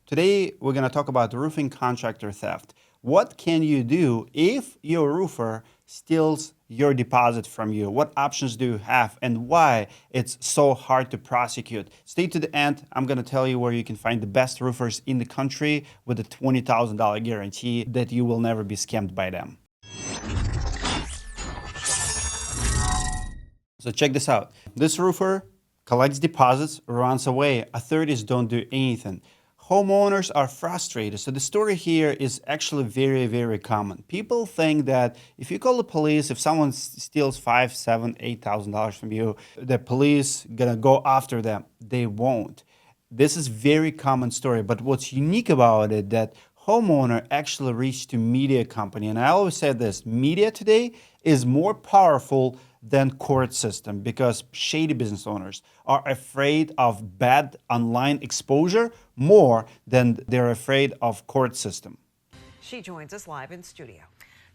Today, we're going to talk about roofing contractor theft. What can you do if your roofer steals your deposit from you? What options do you have and why it's so hard to prosecute? Stay to the end. I'm going to tell you where you can find the best roofers in the country with a $20,000 guarantee that you will never be scammed by them. So check this out. This roofer collects deposits, runs away. Authorities don't do anything. Homeowners are frustrated. So the story here is actually very, very common. People think that if you call the police, if someone steals $5,000, $7,000, $8,000 from you, the police gonna go after them. They won't. This is very common story. But what's unique about it that homeowner actually reached to media company. And I always say this, media today is more powerful than court system because shady business owners are afraid of bad online exposure more than they're afraid of court system. She joins us live in studio.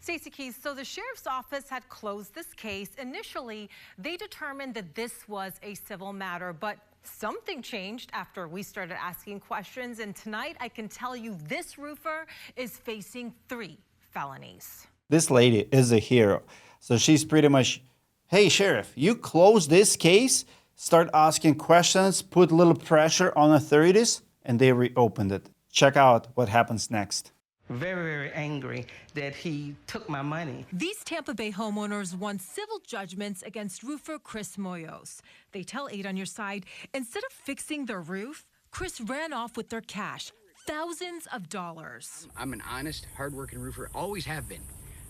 Stacey Keys, so the sheriff's office had closed this case. Initially, they determined that this was a civil matter, but something changed after we started asking questions. And tonight, I can tell you this roofer is facing 3 felonies. This lady is a hero. So she's pretty much, hey, sheriff, you close this case, start asking questions, put a little pressure on authorities, and they reopened it. Check out what happens next. Very, very angry that he took my money. These Tampa Bay homeowners won civil judgments against roofer Chris Moyos. They tell 8 on Your Side, instead of fixing their roof, Chris ran off with their cash, thousands of dollars. I'm an honest, hardworking roofer, always have been.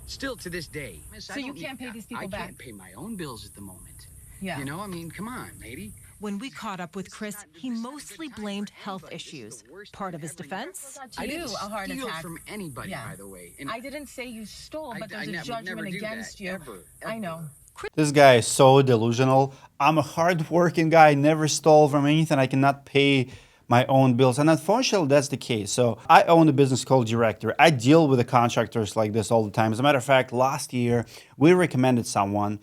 Still to this day. So you can't pay these people back? I can't pay my own bills at the moment. Yeah. You know, I mean, come on, lady. When we caught up with Chris, he mostly blamed health issues. Part of his defense? I didn't a heart steal attack from anybody, by the way. And I didn't say you stole, but there's a would judgment never do against that, you. ever. I know. This guy is so delusional. I'm a hardworking guy, never stole from anything. I cannot pay my own bills. And unfortunately, that's the case. So I own a business called Director. I deal with the contractors like this all the time. As a matter of fact, last year, we recommended someone.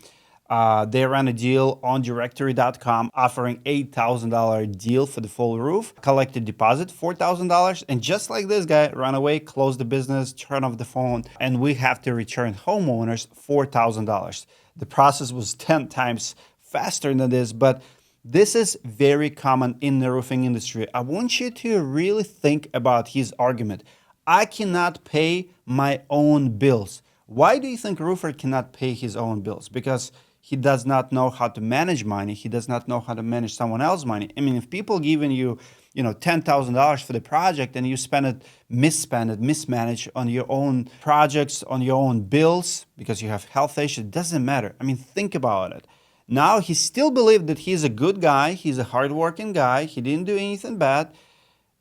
They ran a deal on directory.com offering $8,000 deal for the full roof, collected deposit $4,000, and just like this guy, ran away, closed the business, turned off the phone, and we have to return homeowners $4,000. The process was 10 times faster than this, but this is very common in the roofing industry. I want you to really think about his argument. I cannot pay my own bills. Why do you think a roofer cannot pay his own bills? Because he does not know how to manage money. He does not know how to manage someone else's money. I mean, if people giving you, $10,000 for the project and you mismanage on your own projects, on your own bills because you have health issues, it doesn't matter. I mean, think about it. Now, he still believes that he's a good guy. He's a hardworking guy. He didn't do anything bad.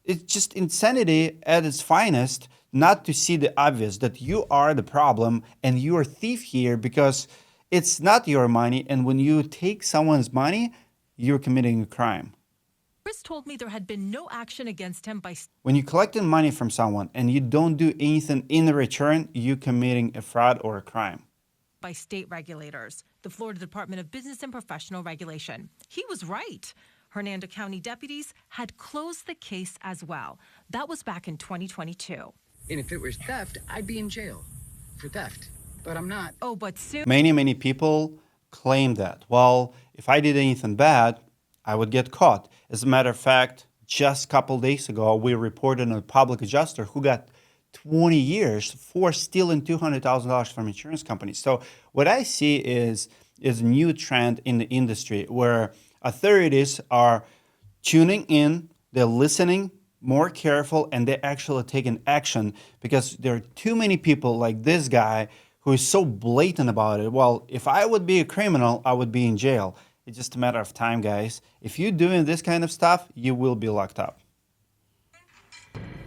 It's just insanity at its finest not to see the obvious that you are the problem and you're a thief here because it's not your money. And when you take someone's money, you're committing a crime. Chris told me there had been no action against him by... When you're collecting money from someone and you don't do anything in return, you're committing a fraud or a crime. By state regulators, the Florida Department of Business and Professional Regulation. He was right. Hernando County deputies had closed the case as well. That was back in 2022. And if it was theft, I'd be in jail for theft. But I'm not. Oh, but soon... Many people claim that. Well, if I did anything bad, I would get caught. As a matter of fact, just a couple days ago, we reported on a public adjuster who got 20 years for stealing $200,000 from insurance companies. So what I see is a new trend in the industry where authorities are tuning in, they're listening more careful, and they're actually taking action because there are too many people like this guy who is so blatant about it. Well, if I would be a criminal, I would be in jail. It's just a matter of time, guys. If you're doing this kind of stuff, you will be locked up.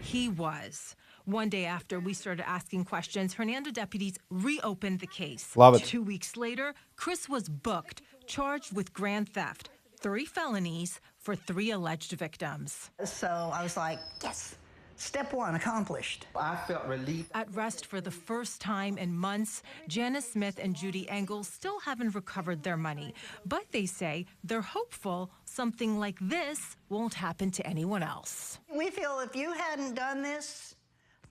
He was. One day after we started asking questions, Hernando deputies reopened the case. Love it. 2 weeks later, Chris was booked, charged with grand theft, 3 felonies for 3 alleged victims. So I was like, yes, Step one accomplished. I felt relief. At rest for the first time in months, Janice Smith and Judy Engel still haven't recovered their money. But they say they're hopeful something like this won't happen to anyone else. We feel if you hadn't done this,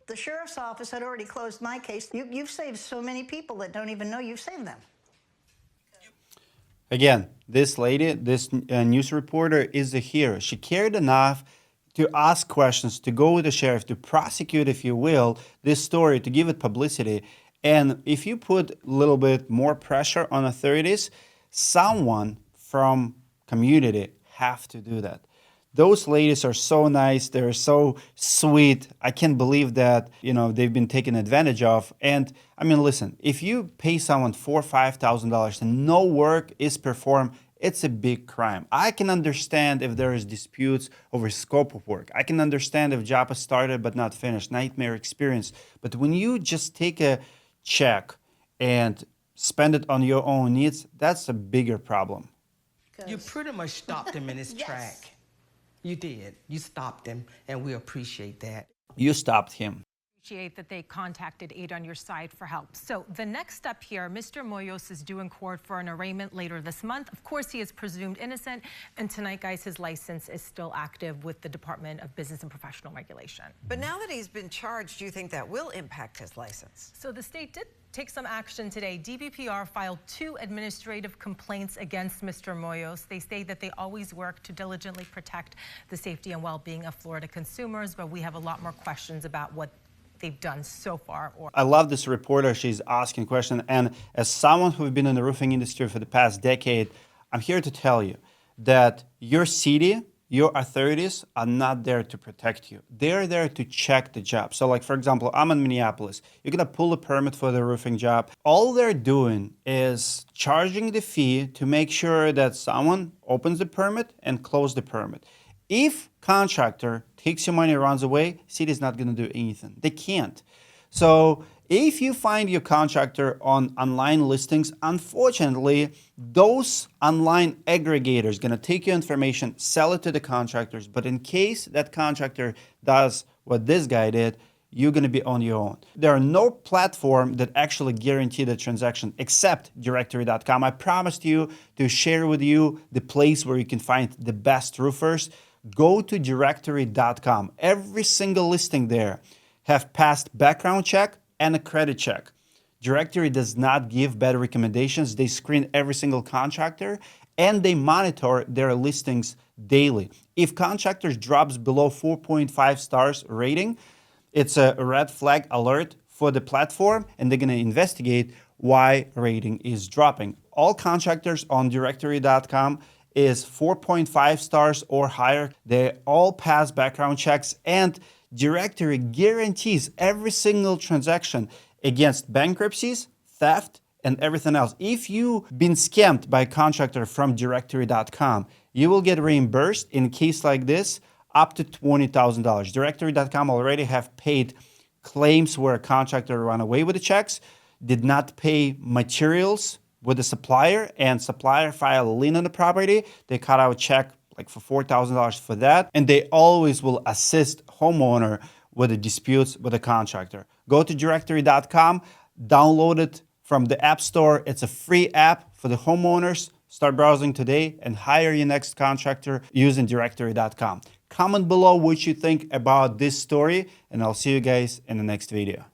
the sheriff's office had already closed my case. You've saved so many people that don't even know you've saved them. Again, this lady, this news reporter is a hero. She cared enough to ask questions, to go with the sheriff, to prosecute, if you will, this story, to give it publicity. And if you put a little bit more pressure on authorities, someone from community have to do that. Those ladies are so nice. They're so sweet. I can't believe that, they've been taken advantage of. And I mean, listen, if you pay someone $4,000 or $5,000 and no work is performed, it's a big crime. I can understand if there is disputes over scope of work. I can understand if job is started but not finished, nightmare experience. But when you just take a check and spend it on your own needs, that's a bigger problem. You pretty much stopped him in his Yes. track. You did. You stopped him, and we appreciate that. You stopped him. Appreciate that they contacted Aid on Your Side for help. So the next step here, Mr. Moyos is due in court for an arraignment later this month. Of course, he is presumed innocent. And tonight, guys, his license is still active with the Department of Business and Professional Regulation. But now that he's been charged, do you think that will impact his license? So the state did take some action today. DBPR filed 2 administrative complaints against Mr. Moyos. They say that they always work to diligently protect the safety and well-being of Florida consumers, but we have a lot more questions about what they've done so far. I love this reporter. She's asking questions. And as someone who's been in the roofing industry for the past decade, I'm here to tell you that your city, your authorities are not there to protect you. They're there to check the job. So like, for example, I'm in Minneapolis. You're going to pull a permit for the roofing job. All they're doing is charging the fee to make sure that someone opens the permit and closes the permit. If contractor takes your money and runs away, city is not going to do anything. They can't. So if you find your contractor on online listings, unfortunately, those online aggregators going to take your information, sell it to the contractors. But in case that contractor does what this guy did, you're going to be on your own. There are no platform that actually guarantee the transaction except directory.com. I promised you to share with you the place where you can find the best roofers. Go to directory.com. Every single listing there have passed background check and a credit check. Directory does not give bad recommendations. They screen every single contractor and they monitor their listings daily. If contractors drops below 4.5 stars rating, it's a red flag alert for the platform and they're going to investigate why rating is dropping. All contractors on directory.com is 4.5 stars or higher. They all pass background checks and Directory guarantees every single transaction against bankruptcies, theft, and everything else. If you've been scammed by a contractor from directory.com, you will get reimbursed in a case like this up to $20,000. Directory.com already have paid claims where a contractor ran away with the checks, did not pay materials with the supplier, and supplier filed a lien on the property. They cut out a check like for $4,000 for that. And they always will assist homeowner with the disputes with the contractor. Go to directory.com, download it from the App Store. It's a free app for the homeowners. Start browsing today and hire your next contractor using directory.com. Comment below what you think about this story, and I'll see you guys in the next video.